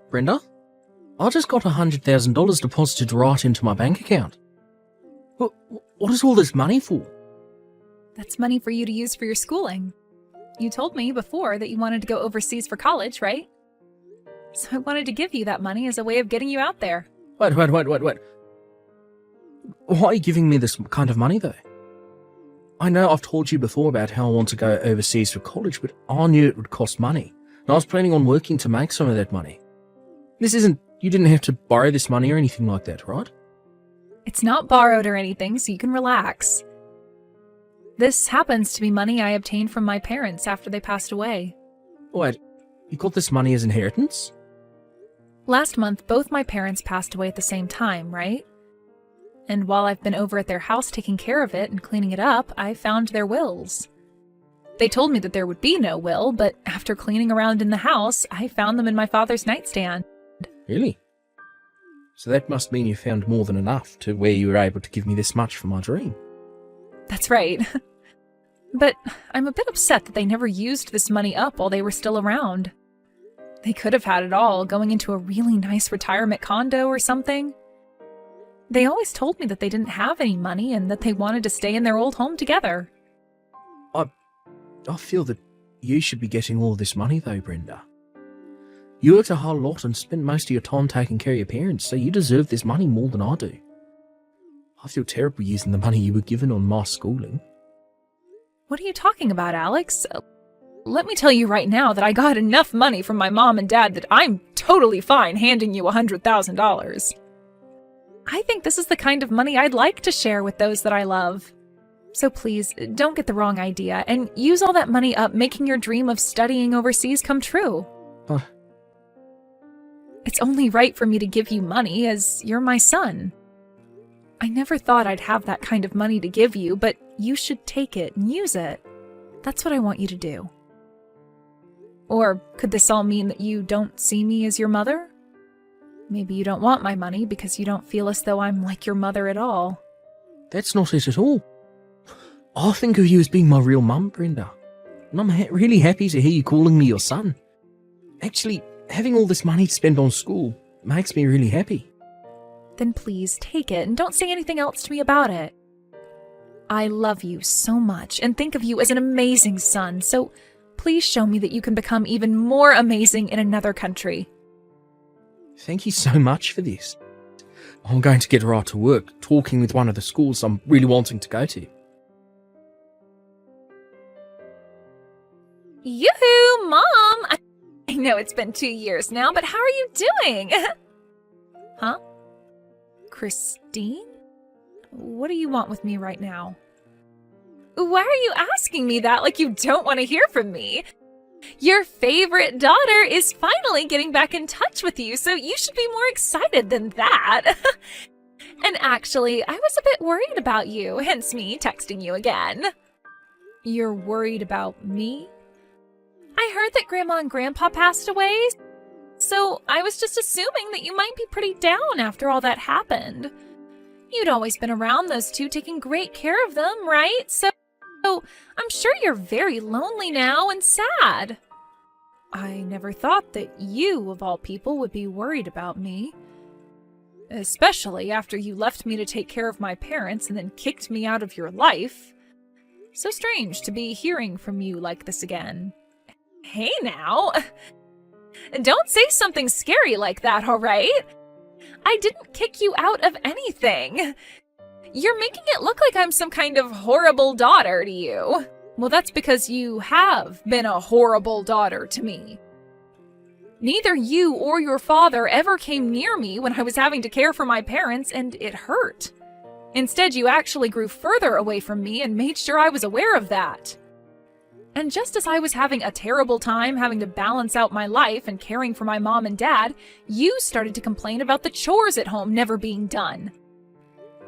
Brenda, I just got $100,000 deposited right into my bank account. What is all this money for? That's money for you to use for your schooling. You told me before that you wanted to go overseas for college, right? So I wanted to give you that money as a way of getting you out there. Wait. Why are you giving me this kind of money, though? I know I've told you before about how I want to go overseas for college, but I knew it would cost money, and I was planning on working to make some of that money. You didn't have to borrow this money or anything like that, right? It's not borrowed or anything, so you can relax. This happens to be money I obtained from my parents after they passed away. Wait, you got this money as inheritance? Last month, both my parents passed away at the same time, right? And while I've been over at their house taking care of it and cleaning it up, I found their wills. They told me that there would be no will, but after cleaning around in the house, I found them in my father's nightstand. Really? So that must mean you found more than enough to where you were able to give me this much for my dream. That's right. But I'm a bit upset that they never used this money up while they were still around. They could have had it all, going into a really nice retirement condo or something. They always told me that they didn't have any money and that they wanted to stay in their old home together. I feel that you should be getting all this money though, Brenda. You worked a whole lot and spent most of your time taking care of your parents, so you deserve this money more than I do. I feel terrible using the money you were given on my schooling. What are you talking about, Alex? Let me tell you right now that I got enough money from my mom and dad that I'm totally fine handing you $100,000. I think this is the kind of money I'd like to share with those that I love. So please, don't get the wrong idea, and use all that money up making your dream of studying overseas come true. It's only right for me to give you money, as you're my son. I never thought I'd have that kind of money to give you, but you should take it and use it. That's what I want you to do. Or could this all mean that you don't see me as your mother? Maybe you don't want my money because you don't feel as though I'm like your mother at all. That's not it at all. I think of you as being my real mum, Brenda. And I'm really happy to hear you calling me your son. Actually, having all this money to spend on school makes me really happy. Then please take it and don't say anything else to me about it. I love you so much and think of you as an amazing son, so please show me that you can become even more amazing in another country. Thank you so much for this. I'm going to get right to work, talking with one of the schools I'm really wanting to go to. Yoo-hoo, Mom! I know it's been 2 years now, but how are you doing? Huh? Christine? What do you want with me right now? Why are you asking me that like you don't want to hear from me? Your favorite daughter is finally getting back in touch with you, so you should be more excited than that. And actually, I was a bit worried about you, hence me texting you again. You're worried about me? I heard that Grandma and Grandpa passed away, so I was just assuming that you might be pretty down after all that happened. You'd always been around those two, taking great care of them, right? So I'm sure you're very lonely now and sad. I never thought that you, of all people, would be worried about me. Especially after you left me to take care of my parents and then kicked me out of your life. So strange to be hearing from you like this again. Hey now! Don't say something scary like that, alright? I didn't kick you out of anything. You're making it look like I'm some kind of horrible daughter to you. Well, that's because you have been a horrible daughter to me. Neither you or your father ever came near me when I was having to care for my parents, and it hurt. Instead, you actually grew further away from me and made sure I was aware of that. And just as I was having a terrible time having to balance out my life and caring for my mom and dad, you started to complain about the chores at home never being done.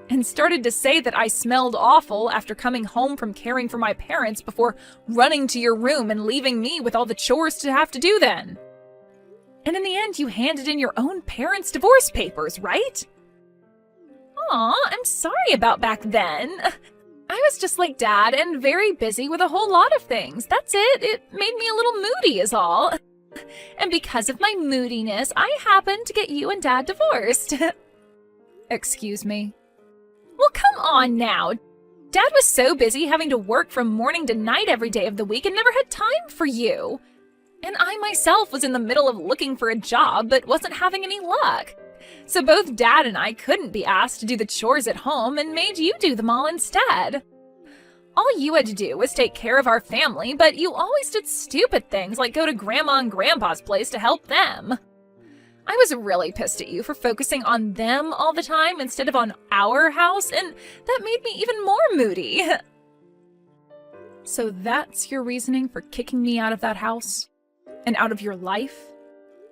And started to say that I smelled awful after coming home from caring for my parents before running to your room and leaving me with all the chores to have to do then. And in the end, you handed in your own parents' divorce papers, right? Aw, I'm sorry about back then. I was just like Dad and very busy with a whole lot of things. That's it. It made me a little moody is all. And because of my moodiness, I happened to get you and Dad divorced. Excuse me? Well, come on now. Dad was so busy having to work from morning to night every day of the week and never had time for you. And I myself was in the middle of looking for a job but wasn't having any luck. So both Dad and I couldn't be asked to do the chores at home and made you do them all instead. All you had to do was take care of our family, but you always did stupid things like go to Grandma and Grandpa's place to help them. I was really pissed at you for focusing on them all the time instead of on our house, and that made me even more moody. So that's your reasoning for kicking me out of that house? And out of your life?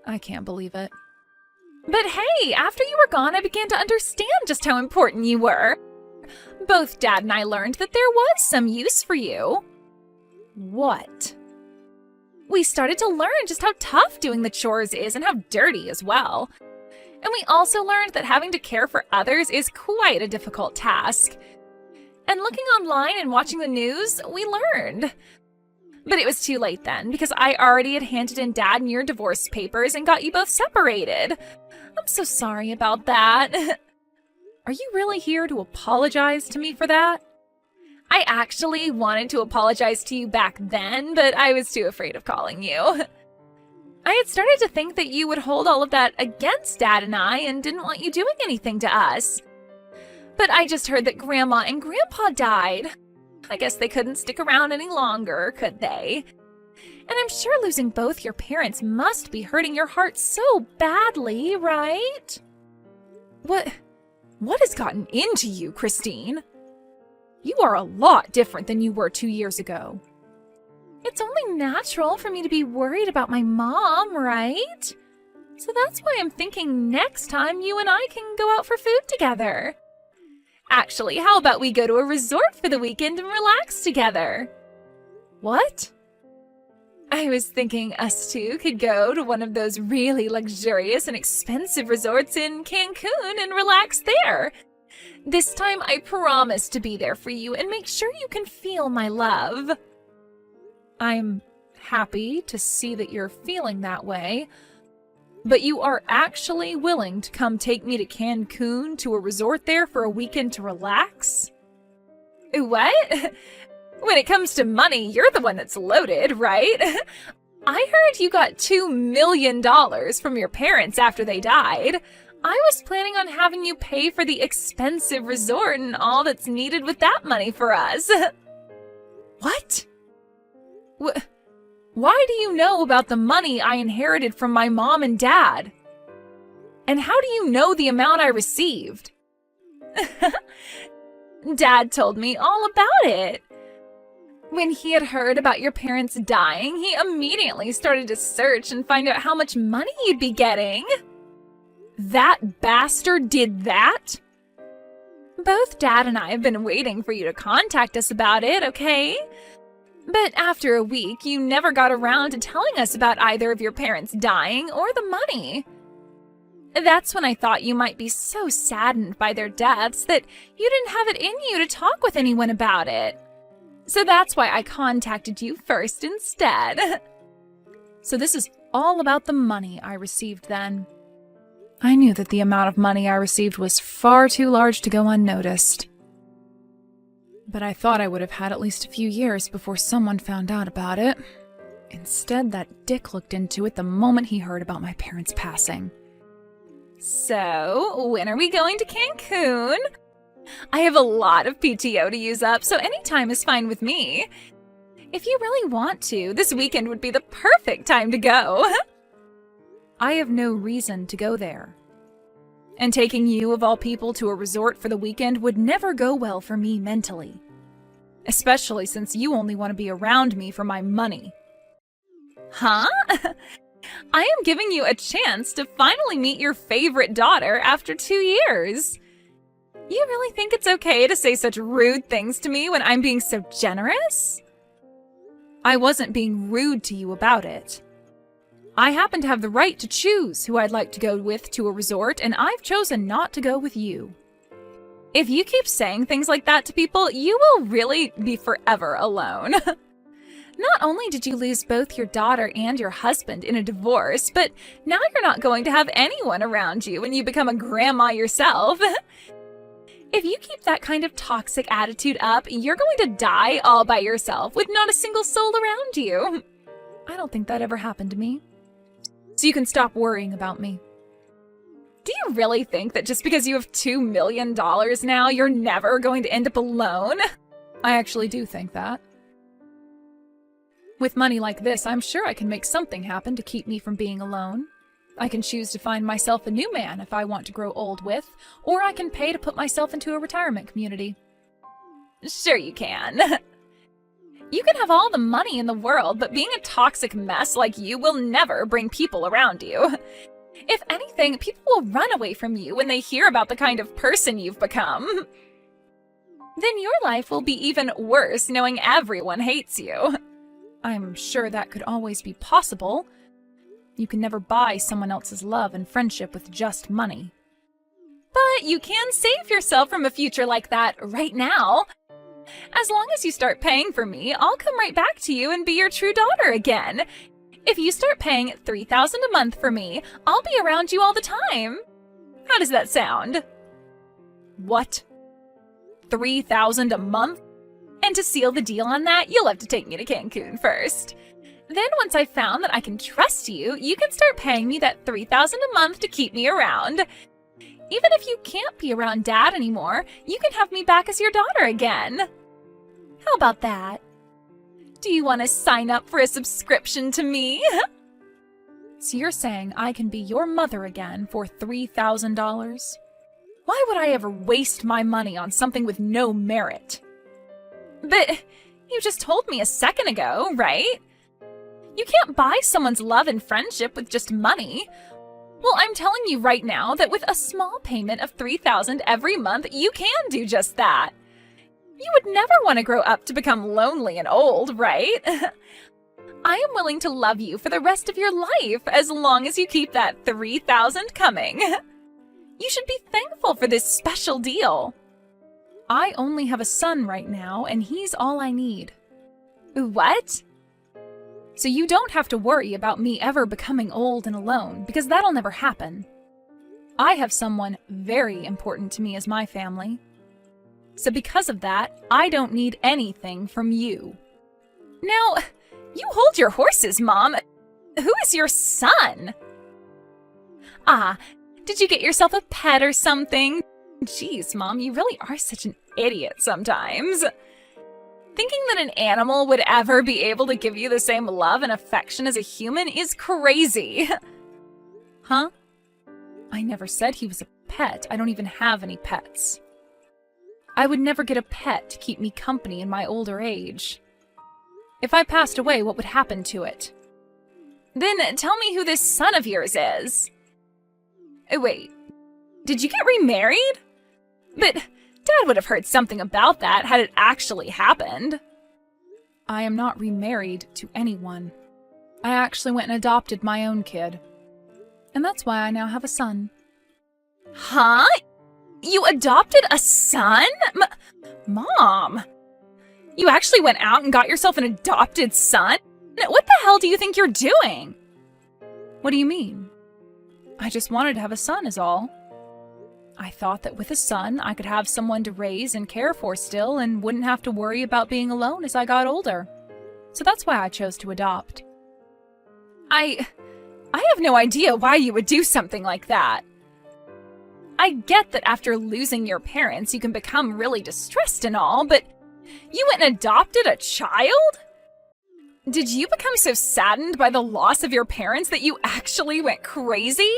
I can't believe it. But hey, after you were gone, I began to understand just how important you were. Both Dad and I learned that there was some use for you. What? We started to learn just how tough doing the chores is and how dirty as well. And we also learned that having to care for others is quite a difficult task. And looking online and watching the news, we learned. But it was too late then, because I already had handed in Dad and your divorce papers and got you both separated. I'm so sorry about that. Are you really here to apologize to me for that? I actually wanted to apologize to you back then, but I was too afraid of calling you. I had started to think that you would hold all of that against Dad and I and didn't want you doing anything to us. But I just heard that Grandma and Grandpa died. I guess they couldn't stick around any longer, could they? And I'm sure losing both your parents must be hurting your heart so badly, right? What has gotten into you, Christine? You are a lot different than you were 2 years ago. It's only natural for me to be worried about my mom, right? So that's why I'm thinking next time you and I can go out for food together. Actually, how about we go to a resort for the weekend and relax together? What? I was thinking us two could go to one of those really luxurious and expensive resorts in Cancun and relax there. This time I promise to be there for you and make sure you can feel my love. I'm happy to see that you're feeling that way, but you are actually willing to come take me to Cancun to a resort there for a weekend to relax? What? When it comes to money, you're the one that's loaded, right? I heard you got $2 million from your parents after they died. I was planning on having you pay for the expensive resort and all that's needed with that money for us. What? Why do you know about the money I inherited from my mom and dad? And how do you know the amount I received? Dad told me all about it. When he had heard about your parents dying, he immediately started to search and find out how much money you'd be getting. That bastard did that? Both Dad and I have been waiting for you to contact us about it, okay? But after a week, you never got around to telling us about either of your parents dying or the money. That's when I thought you might be so saddened by their deaths that you didn't have it in you to talk with anyone about it. So that's why I contacted you first instead. So this is all about the money I received then. I knew that the amount of money I received was far too large to go unnoticed. But I thought I would have had at least a few years before someone found out about it. Instead, that dick looked into it the moment he heard about my parents' passing. So, when are we going to Cancun? I have a lot of PTO to use up, so any time is fine with me. If you really want to, this weekend would be the perfect time to go. I have no reason to go there. And taking you, of all people, to a resort for the weekend would never go well for me mentally. Especially since you only want to be around me for my money. Huh? I am giving you a chance to finally meet your favorite daughter after 2 years. You really think it's okay to say such rude things to me when I'm being so generous? I wasn't being rude to you about it. I happen to have the right to choose who I'd like to go with to a resort, and I've chosen not to go with you. If you keep saying things like that to people, you will really be forever alone. Not only did you lose both your daughter and your husband in a divorce, but now you're not going to have anyone around you when you become a grandma yourself. If you keep that kind of toxic attitude up, you're going to die all by yourself with not a single soul around you. I don't think that ever happened to me. So you can stop worrying about me. Do you really think that just because you have $2 million now, you're never going to end up alone? I actually do think that. With money like this, I'm sure I can make something happen to keep me from being alone. I can choose to find myself a new man if I want to grow old with, or I can pay to put myself into a retirement community. Sure you can. You can have all the money in the world, but being a toxic mess like you will never bring people around you. If anything, people will run away from you when they hear about the kind of person you've become. Then your life will be even worse knowing everyone hates you. I'm sure that could always be possible. You can never buy someone else's love and friendship with just money. But you can save yourself from a future like that right now. As long as you start paying for me, I'll come right back to you and be your true daughter again. If you start paying $3,000 a month for me, I'll be around you all the time. How does that sound? What? $3,000 a month? And to seal the deal on that, you'll have to take me to Cancun first. Then once I've found that I can trust you, you can start paying me that $3,000 a month to keep me around. Even if you can't be around Dad anymore, you can have me back as your daughter again. How about that? Do you want to sign up for a subscription to me? So you're saying I can be your mother again for $3,000? Why would I ever waste my money on something with no merit? But you just told me a second ago, right? You can't buy someone's love and friendship with just money. Well, I'm telling you right now that with a small payment of $3,000 every month, you can do just that. You would never want to grow up to become lonely and old, right? I am willing to love you for the rest of your life as long as you keep that $3,000 coming. You should be thankful for this special deal. I only have a son right now, and he's all I need. What? So you don't have to worry about me ever becoming old and alone, because that'll never happen. I have someone very important to me as my family. So because of that, I don't need anything from you. Now, you hold your horses, Mom. Who is your son? Ah, did you get yourself a pet or something? Jeez, Mom, you really are such an idiot sometimes. Thinking that an animal would ever be able to give you the same love and affection as a human is crazy. Huh? I never said he was a pet. I don't even have any pets. I would never get a pet to keep me company in my older age. If I passed away, what would happen to it? Then tell me who this son of yours is. Wait, did you get remarried? But Dad would have heard something about that had it actually happened. I am not remarried to anyone. I actually went and adopted my own kid. And that's why I now have a son. Huh? You adopted a son? Mom! You actually went out and got yourself an adopted son? What the hell do you think you're doing? What do you mean? I just wanted to have a son is all. I thought that with a son, I could have someone to raise and care for still and wouldn't have to worry about being alone as I got older. So that's why I chose to adopt. I have no idea why you would do something like that. I get that after losing your parents, you can become really distressed and all, but you went and adopted a child? Did you become so saddened by the loss of your parents that you actually went crazy?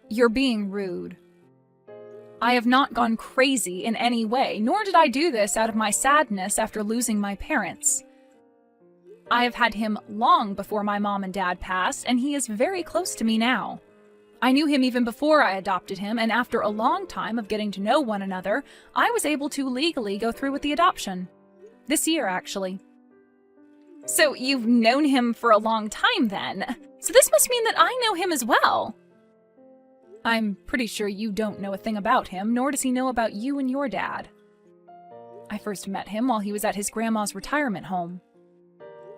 You're being rude. I have not gone crazy in any way, nor did I do this out of my sadness after losing my parents. I have had him long before my mom and dad passed, and he is very close to me now. I knew him even before I adopted him, and after a long time of getting to know one another, I was able to legally go through with the adoption. This year, actually. So you've known him for a long time then. So this must mean that I know him as well. I'm pretty sure you don't know a thing about him, nor does he know about you and your dad. I first met him while he was at his grandma's retirement home.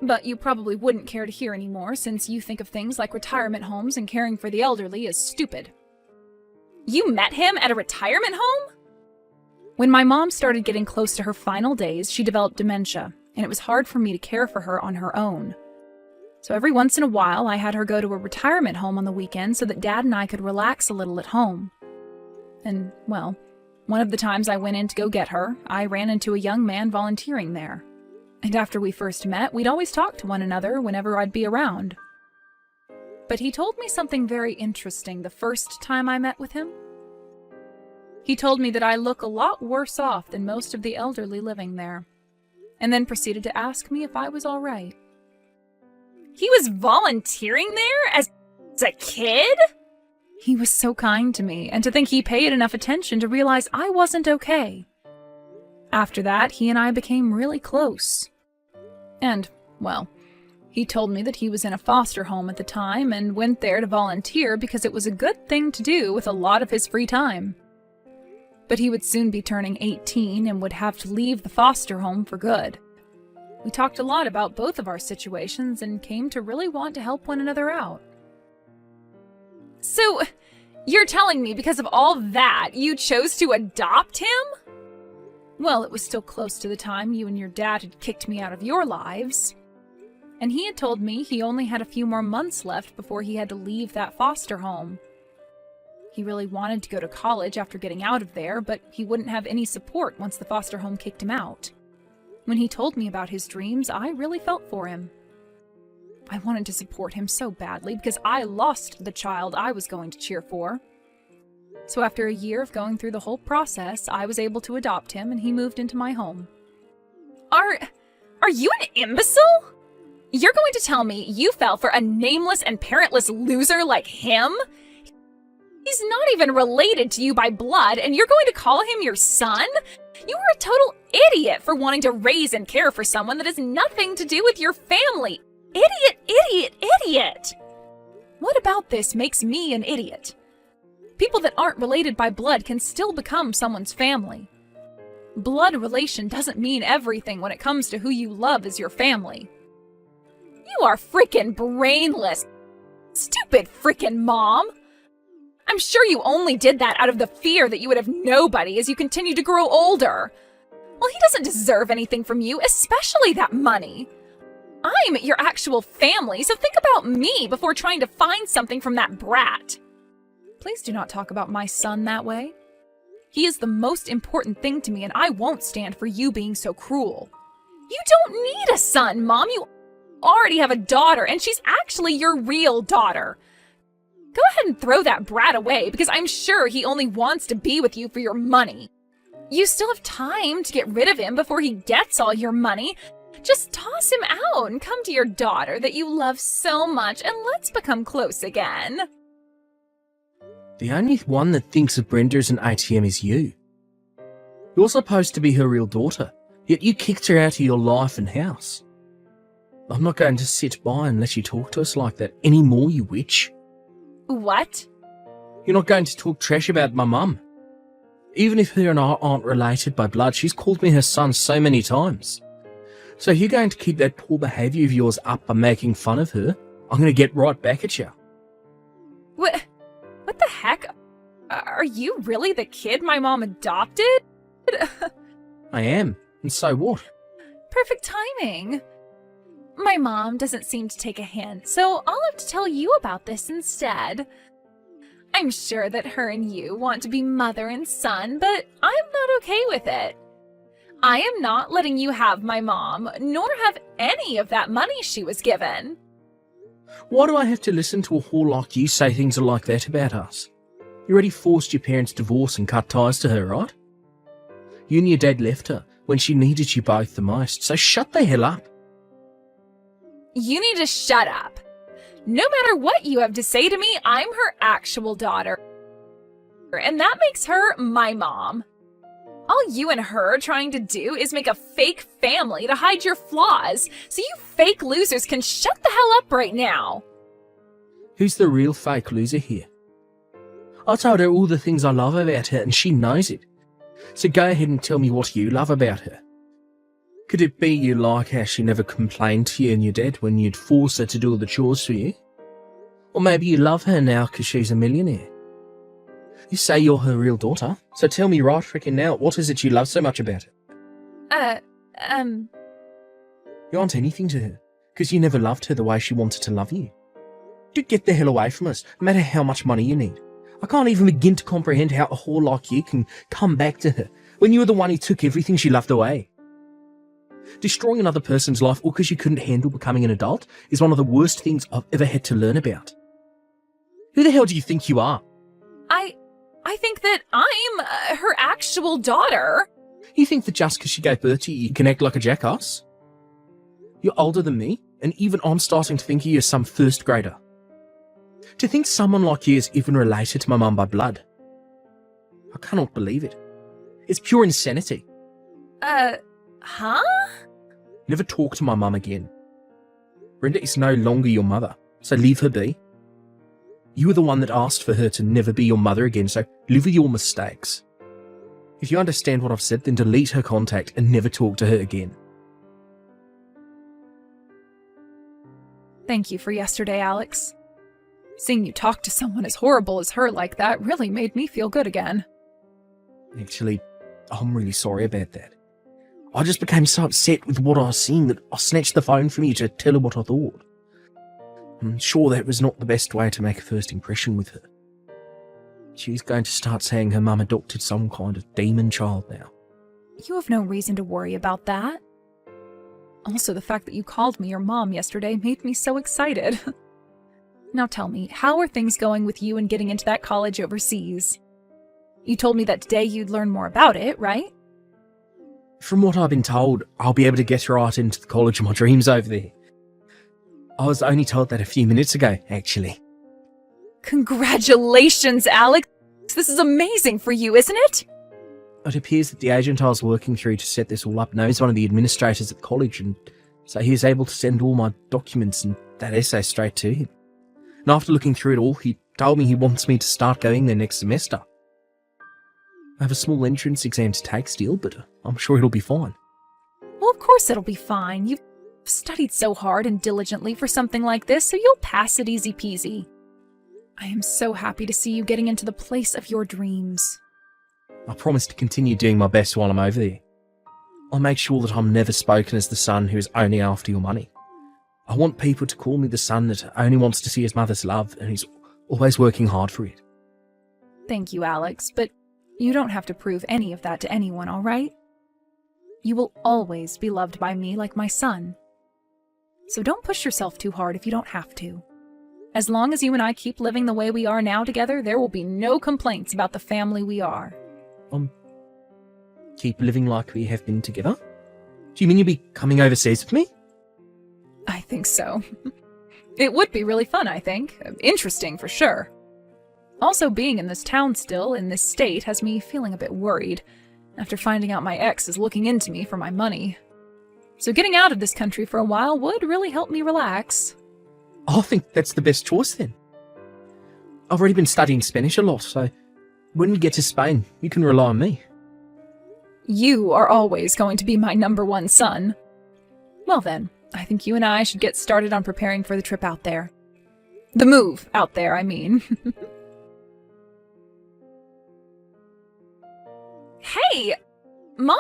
But you probably wouldn't care to hear anymore since you think of things like retirement homes and caring for the elderly as stupid. You met him at a retirement home? When my mom started getting close to her final days, she developed dementia, and it was hard for me to care for her on her own. So every once in a while, I had her go to a retirement home on the weekend so that Dad and I could relax a little at home. And, well, one of the times I went in to go get her, I ran into a young man volunteering there. And after we first met, we'd always talk to one another whenever I'd be around. But he told me something very interesting the first time I met with him. He told me that I look a lot worse off than most of the elderly living there, and then proceeded to ask me if I was all right. He was volunteering there as a kid? He was so kind to me, and to think he paid enough attention to realize I wasn't okay. After that, he and I became really close. And, well, he told me that he was in a foster home at the time and went there to volunteer because it was a good thing to do with a lot of his free time. But he would soon be turning 18 and would have to leave the foster home for good. We talked a lot about both of our situations and came to really want to help one another out. So, you're telling me because of all that, you chose to adopt him? Well, it was still close to the time you and your dad had kicked me out of your lives. And he had told me he only had a few more months left before he had to leave that foster home. He really wanted to go to college after getting out of there, but he wouldn't have any support once the foster home kicked him out. When he told me about his dreams, I really felt for him. I wanted to support him so badly because I lost the child I was going to cheer for. So after a year of going through the whole process, I was able to adopt him and he moved into my home. Are you an imbecile? You're going to tell me you fell for a nameless and parentless loser like him? He's not even related to you by blood, and you're going to call him your son? You are a total idiot for wanting to raise and care for someone that has nothing to do with your family. Idiot, idiot, idiot! What about this makes me an idiot? People that aren't related by blood can still become someone's family. Blood relation doesn't mean everything when it comes to who you love as your family. You are freaking brainless. Stupid freaking mom. I'm sure you only did that out of the fear that you would have nobody as you continue to grow older. Well, he doesn't deserve anything from you, especially that money. I'm your actual family, so think about me before trying to find something from that brat. Please do not talk about my son that way. He is the most important thing to me, and I won't stand for you being so cruel. You don't need a son, Mom. You already have a daughter, and she's actually your real daughter. Go ahead and throw that brat away, because I'm sure he only wants to be with you for your money. You still have time to get rid of him before he gets all your money. Just toss him out and come to your daughter that you love so much, and let's become close again. The only one that thinks of Brenda as an ATM is you. You're supposed to be her real daughter, yet you kicked her out of your life and house. I'm not going to sit by and let you talk to us like that anymore, you witch. What? You're not going to talk trash about my mum. Even if her and I aren't related by blood, she's called me her son so many times. So if you're going to keep that poor behaviour of yours up by making fun of her, I'm going to get right back at you. What the heck? Are you really the kid my mom adopted? I am, and so what? Perfect timing. My mom doesn't seem to take a hint, so I'll have to tell you about this instead. I'm sure that her and you want to be mother and son, but I'm not okay with it. I am not letting you have my mom, nor have any of that money she was given. Why do I have to listen to a whore like you say things like that about us? You already forced your parents' divorce and cut ties to her, right? You and your dad left her when she needed you both the most, so shut the hell up. You need to shut up. No matter what you have to say to me, I'm her actual daughter. And that makes her my mom. All you and her are trying to do is make a fake family to hide your flaws, so you fake losers can shut the hell up right now. Who's the real fake loser here? I told her all the things I love about her and she knows it. So go ahead and tell me what you love about her. Could it be you like how she never complained to you and your dad when you'd force her to do all the chores for you? Or maybe you love her now because she's a millionaire. You say you're her real daughter, so tell me right frickin' now, what is it you love so much about her? You aren't anything to her, because you never loved her the way she wanted to love you. Dude, get the hell away from us, no matter how much money you need. I can't even begin to comprehend how a whore like you can come back to her when you were the one who took everything she loved away. Destroying another person's life all because you couldn't handle becoming an adult is one of the worst things I've ever had to learn about. Who the hell do you think you are? I think that I'm her actual daughter. You think that just because she gave birth to you, you can act like a jackass? You're older than me, and even I'm starting to think you as some first grader. To think someone like you is even related to my mum by blood. I cannot believe it. It's pure insanity. Huh? Never talk to my mum again. Brenda is no longer your mother, so leave her be. You were the one that asked for her to never be your mother again, so live with your mistakes. If you understand what I've said, then delete her contact and never talk to her again. Thank you for yesterday, Alex. Seeing you talk to someone as horrible as her like that really made me feel good again. Actually, I'm really sorry about that. I just became so upset with what I was seeing that I snatched the phone from you to tell her what I thought. I'm sure that was not the best way to make a first impression with her. She's going to start saying her mum adopted some kind of demon child now. You have no reason to worry about that. Also, the fact that you called me your mom yesterday made me so excited. Now tell me, how are things going with you and getting into that college overseas? You told me that today you'd learn more about it, right? From what I've been told, I'll be able to get right into the college of my dreams over there. I was only told that a few minutes ago, actually. Congratulations, Alex! This is amazing for you, isn't it? It appears that the agent I was working through to set this all up knows one of the administrators at the college, and so he was able to send all my documents and that essay straight to him. And after looking through it all, he told me he wants me to start going there next semester. I have a small entrance exam to take still, but I'm sure it'll be fine. Well, of course it'll be fine. You've studied so hard and diligently for something like this, so you'll pass it easy peasy. I am so happy to see you getting into the place of your dreams. I promise to continue doing my best while I'm over there. I'll make sure that I'm never spoken as the son who is only after your money. I want people to call me the son that only wants to see his mother's love and who's always working hard for it. Thank you, Alex, but you don't have to prove any of that to anyone, all right? You will always be loved by me like my son. So don't push yourself too hard if you don't have to. As long as you and I keep living the way we are now together, there will be no complaints about the family we are. Keep living like we have been together? Do you mean you'll be coming overseas with me? I think so. It would be really fun, I think. Interesting, for sure. Also, being in this town still, in this state, has me feeling a bit worried, after finding out my ex is looking into me for my money. So getting out of this country for a while would really help me relax. I think that's the best choice then. I've already been studying Spanish a lot, so when we get to Spain, you can rely on me. You are always going to be my #1 son. Well then, I think you and I should get started on preparing for the trip out there. The move out there, I mean. Hey! Mom!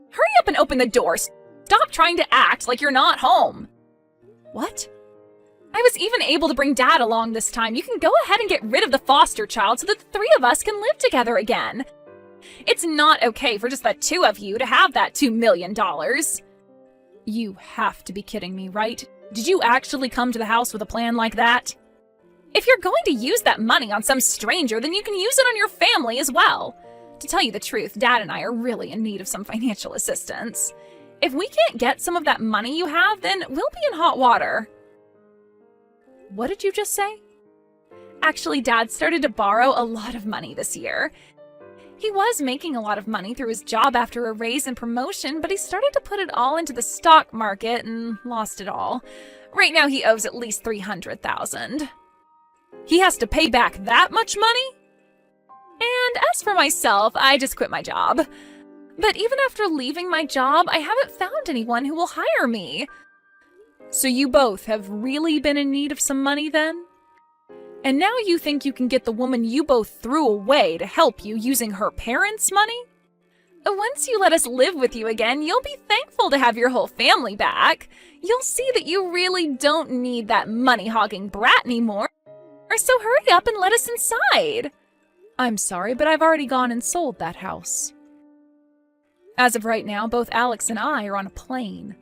Hurry up and open the door. Stop trying to act like you're not home. What? I was even able to bring Dad along this time. You can go ahead and get rid of the foster child so that the 3 of us can live together again. It's not okay for just the 2 of you to have that $2 million. You have to be kidding me, right? Did you actually come to the house with a plan like that? If you're going to use that money on some stranger, then you can use it on your family as well. To tell you the truth, Dad and I are really in need of some financial assistance. If we can't get some of that money you have, then we'll be in hot water. What did you just say? Actually, Dad started to borrow a lot of money this year. He was making a lot of money through his job after a raise and promotion, but he started to put it all into the stock market and lost it all. Right now he owes at least $300,000. He has to pay back that much money? And as for myself, I just quit my job. But even after leaving my job, I haven't found anyone who will hire me. So you both have really been in need of some money then? And now you think you can get the woman you both threw away to help you using her parents' money? Once you let us live with you again, you'll be thankful to have your whole family back. You'll see that you really don't need that money-hogging brat anymore. So hurry up and let us inside. I'm sorry, but I've already gone and sold that house. As of right now, both Alex and I are on a plane.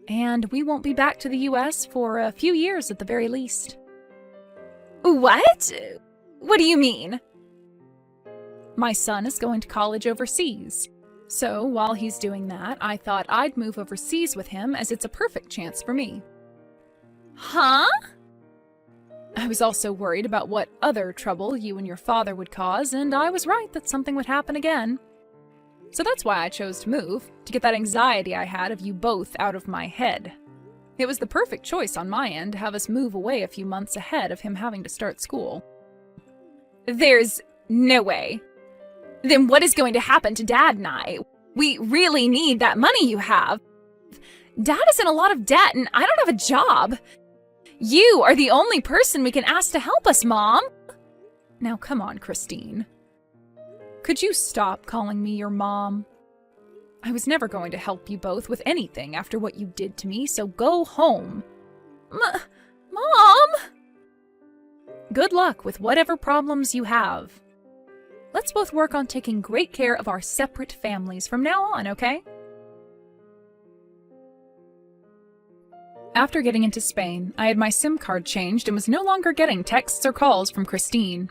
And we won't be back to the US for a few years at the very least. What? What do you mean? My son is going to college overseas. So while he's doing that, I thought I'd move overseas with him as it's a perfect chance for me. Huh? I was also worried about what other trouble you and your father would cause, and I was right that something would happen again. So that's why I chose to move, to get that anxiety I had of you both out of my head. It was the perfect choice on my end to have us move away a few months ahead of him having to start school. There's no way. Then what is going to happen to Dad and I? We really need that money you have. Dad is in a lot of debt and I don't have a job. You are the only person we can ask to help us, Mom. Now come on, Christine. Could you stop calling me your mom? I was never going to help you both with anything after what you did to me, so go home. Mom! Good luck with whatever problems you have. Let's both work on taking great care of our separate families from now on, okay? After getting into Spain, I had my SIM card changed and was no longer getting texts or calls from Christine.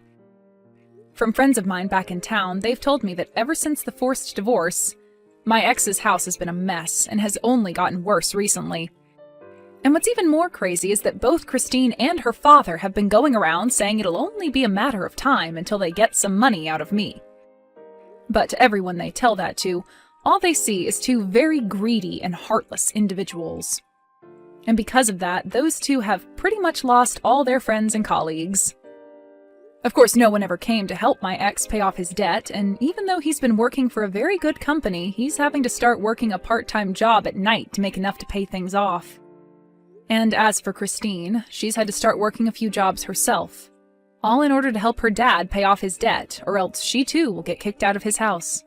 From friends of mine back in town, they've told me that ever since the forced divorce, my ex's house has been a mess and has only gotten worse recently. And what's even more crazy is that both Christine and her father have been going around saying it'll only be a matter of time until they get some money out of me. But to everyone they tell that to, all they see is two very greedy and heartless individuals. And because of that, those two have pretty much lost all their friends and colleagues. Of course, no one ever came to help my ex pay off his debt, and even though he's been working for a very good company, he's having to start working a part-time job at night to make enough to pay things off. And as for Christine, she's had to start working a few jobs herself, all in order to help her dad pay off his debt, or else she too will get kicked out of his house.